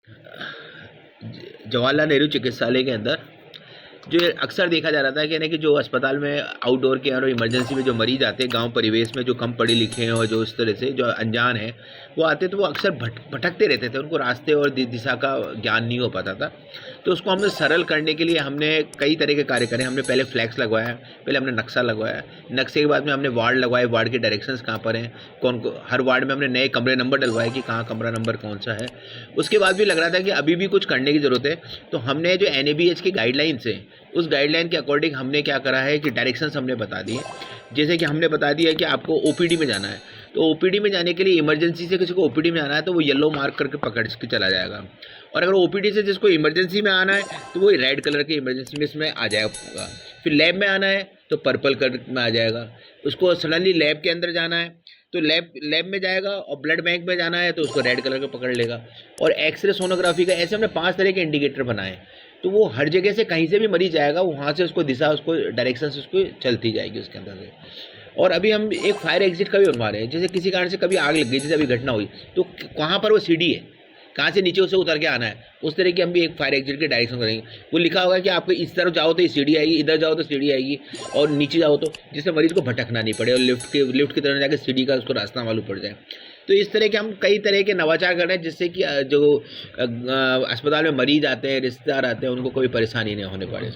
जवाहरलाल नेहरू चिकित्सालय के अंदर जो अक्सर देखा जा रहा था कि यानी कि जो अस्पताल में आउटडोर के और इमरजेंसी में जो मरीज आते हैं गांव परिवेश में, जो कम पढ़े लिखे हैं और जो इस तरह से जो अनजान है, वो आते तो वो अक्सर भटकते रहते थे, उनको रास्ते और दिशा का ज्ञान नहीं हो पाता था। तो उसको हमने सरल करने के लिए हमने कई तरह के कार्य करे। हमने पहले फ्लैक्स लगवाया, पहले हमने नक्शा लगवाया, नक्शे के बाद में हमने वार्ड लगवाए, वार्ड के डायरेक्शंस कहाँ पर हैं, कौन को हर वार्ड में हमने नए कमरे नंबर डलवाए कि कहाँ कमरा नंबर कौन सा है। उसके बाद भी लग रहा था कि अभी भी कुछ करने की ज़रूरत है, तो हमने जो NABH की गाइडलाइंस है, उस गाइडलाइन के अकॉर्डिंग हमने क्या करा है कि डायरेक्शंस हमने बता दिए। जैसे कि हमने बता दिया कि आपको OPD में जाना है, तो OPD में जाने के लिए इमरजेंसी से किसी को OPD में आना है तो वो येलो मार्क करके पकड़ के चला जाएगा, और अगर OPD से जिसको इमरजेंसी में आना है तो वो रेड कलर के इमरजेंसी में इसमें आ जाएगा। फिर लैब में आना है तो पर्पल कलर में आ जाएगा। उसको सडनली लैब के अंदर जाना है तो लैब में जाएगा, और ब्लड बैंक में जाना है तो उसको रेड कलर का पकड़ लेगा। और एक्सरे सोनोग्राफी का, ऐसे हमने 5 तरह के इंडिकेटर बनाए, तो वो हर जगह से कहीं से भी मरीज जाएगा, वहाँ से उसको दिशा, उसको डायरेक्शन से उसको चलती जाएगी उसके अंदर से। और अभी हम एक फायर एग्जिट का भी बनवा रहे हैं। जैसे किसी कारण से कभी आग लग गई, जैसे अभी घटना हुई, तो कहाँ पर वो सीढ़ी है, कहाँ से नीचे उसे उतर के आना है, उस तरह की हम भी एक फायर एग्जिट के डायरेक्शन करेंगे। वो लिखा होगा कि आपको इस तरफ जाओ तो ये सीढ़ी आएगी, इधर जाओ तो सीढ़ी आएगी, और नीचे जाओ तो, जिससे मरीज को भटकना नहीं पड़े और लिफ्ट की तरफ जाकर सीढ़ी का उसको रास्ता मालूम पड़ जाए। तो इस तरह के हम कई तरह के नवाचार कर रहे हैं, जिससे कि जो अस्पताल में मरीज आते हैं, रिश्तेदार आते हैं, उनको कोई परेशानी नहीं होने पड़े।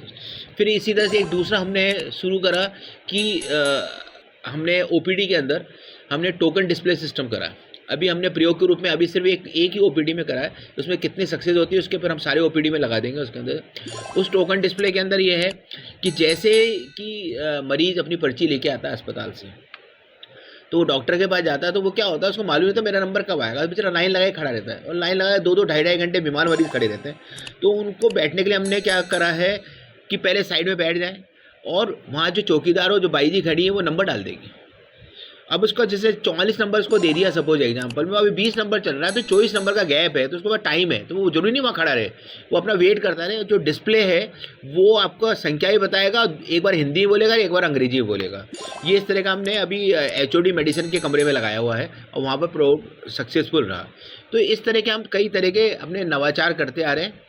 फिर इसी तरह से एक दूसरा हमने शुरू करा कि हमने OPD के अंदर हमने टोकन डिस्प्ले सिस्टम करा। अभी हमने प्रयोग के रूप में अभी सिर्फ एक ही OPD में करा है, उसमें कितनी सक्सेस होती है उसके पर हम सारे OPD में लगा देंगे उसके अंदर। उस टोकन डिस्प्ले के अंदर ये है कि जैसे कि मरीज़ अपनी पर्ची लेके आता है अस्पताल से, तो वो डॉक्टर के पास जाता है, तो वो क्या होता है, उसको मालूम नहीं था मेरा नंबर कब आएगा, बेचारा लाइन लगाए खड़ा रहता है, और लाइन लगाए 2-2 ढाई घंटे बीमार मरीज़ खड़े रहते हैं। तो उनको बैठने के लिए हमने क्या करा है कि पहले साइड में बैठ जाएँ, और वहाँ जो चौकीदार हो, जो बाई जी खड़ी है, वो नंबर डाल देगी। अब उसका जैसे 44 नंबर उसको दे दिया सपोज एग्जांपल में, अभी 20 नंबर चल रहा है, तो 24 नंबर का गैप है, तो उसके बाद टाइम है, तो वो जरूरी नहीं वहाँ खड़ा रहे, वो अपना वेट करता रहे। जो डिस्प्ले है वो आपको संख्या ही बताएगा, एक बार हिंदी बोलेगा, एक बार अंग्रेजी बोलेगा। ये इस तरह का हमने अभी HOD मेडिसिन के कमरे में लगाया हुआ है, और वहाँ पर प्रयोग सक्सेसफुल रहा। तो इस तरह के हम कई तरह के अपने नवाचार करते आ रहे हैं।